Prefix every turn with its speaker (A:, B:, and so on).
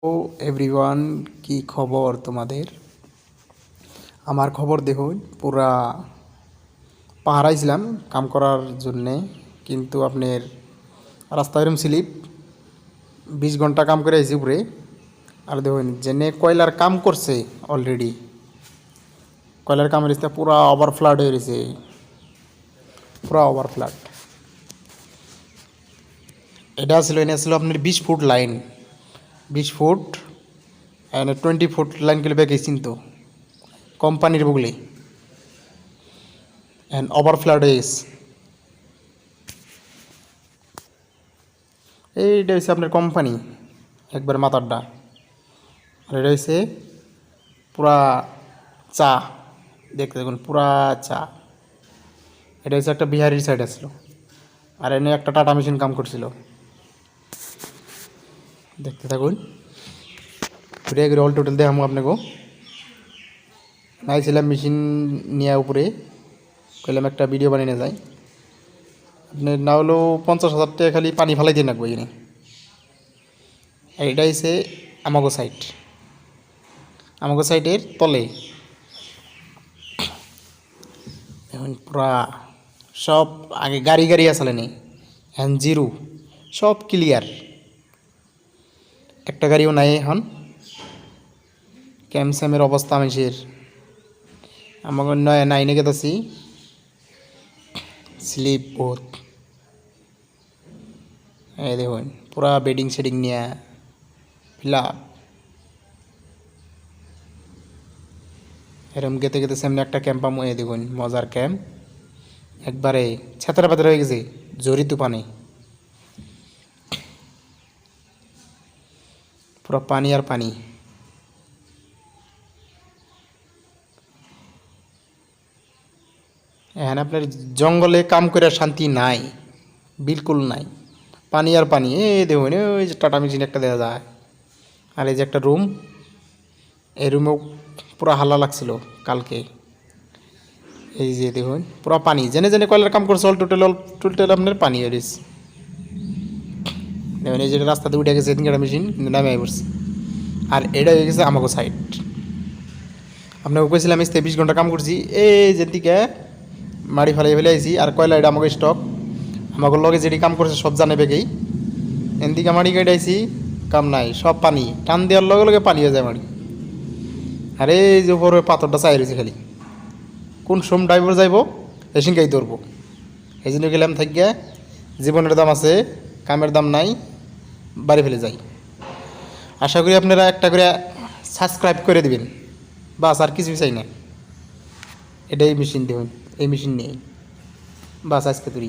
A: ও everyone, কি খবর তোমাদের? আমার খবর দেখুন, পুরা পাহারাইছিলাম কাম করার জন্যে, কিন্তু আপনার রাস্তা এরম স্লিপ 20 ঘন্টা কাম করে আইছি উপরে। আর দেখুন যেনে কয়লার কাম করছে অলরেডি, কয়লার কামের রাস্তা পুরা ওভারফ্লাড হয়ে রয়েছে, পুরা ওভারফ্লাড। এটা ছিল আপনার 20 foot line, 20 foot 20 foot line করে বেঁকেছেন তো কোম্পানির বুগলে অ্যান্ড ওভারফ্লাড হয়ে গেছে। এইটা হচ্ছে আপনার কোম্পানি একবার মাথারডা। আর এটা হচ্ছে পুরা চা, দেখতে দেখুন পুরা চা। এটা হচ্ছে একটা বিহারির সাইড আসলো, আর এনে একটা টাটা মেশিন কাম করছিল। দেখতে থাকুন, ঘুরে ঘুরে অল টোটাল দেখামো আপনাকে। নাইছিলাম মেশিন নিয়ে উপরে, কইলাম একটা ভিডিও বানিয়ে যায়। আপনি না হলেও 50,000 টাকা খালি পানি ফালাই দিয়ে রাখবো এখানে। আর এটা হচ্ছে আমাগো সাইড, আমাগো সাইডের তলে এখন পুরা সব আগে গাড়ি গাড়ি আসলে নেই, এখন জিরো, সব ক্লিয়ার, একটা গাড়িও নাই এখন। ক্যামস্যামের অবস্থা মানুষের আমাকে নয় নাইনে গেতেছি, স্লিপ বহুত। এই দেখুন পুরা বেডিং শেডিং নিয়ে ফিল আপ। এরম গেতে গেতে সামনে একটা ক্যাম্প পাবো, এই দেখুন মজার ক্যাম্প, একবারে ছেতরা পাতরা হয়ে গেছে জরি তুফানে, পুরো পানি আর পানি। এখানে আপনার জঙ্গলে কাম করে শান্তি নাই, বিলকুল নাই, পানি আর পানি। এই দেখুন ওই যে টাটা মেশিন একটা দেওয়া যায়। আর এই যে একটা রুম, এই রুমেও পুরো হাল্লা লাগছিল কালকে। এই যে দেখুন পুরো পানি, জেনে জেনে কয়লার কাম করছে, অল টোটাল আপনার পানি হয়েছে। দেখুন এই যে রাস্তাতে উঠে গেছে তিনটা মেশিন, কিন্তু নামে পড়ছে। আর এটা হয়ে গেছে আমাকে সাইড। আপনাকে কইছিলাম 20 ঘন্টা কাম করছি, এই যেদিকে মাড়ি ফেলাই ফেলে আইছি। আর কয়লা এটা আমাকে স্টক, আমাকে লগে যেটি কাম করছে সব জানে বেগেই। এদিকে মাড়ি কেটে আইছি, কাম নাই, সব পানি, টান দেওয়ার লগে লগে পানি হয়ে যায় মাড়ি। আরে এই যে উপরে পাথরটা চাই রয়েছে খালি, কোন সোম ড্রাইভার যাইব এসিনকাই ধরবো। এই জন্য গেলাম থাকিয়া, জীবনের দাম আছে, কামের দাম নাই, বাড়ি ফেলে যাই। আশা করি আপনারা একটা করে সাবস্ক্রাইব করে দিবেন, বাস আর কিছু চাই না। এটাই মেশিন দেখুন, এই মেশিন নেই, বাস আজকে তুই।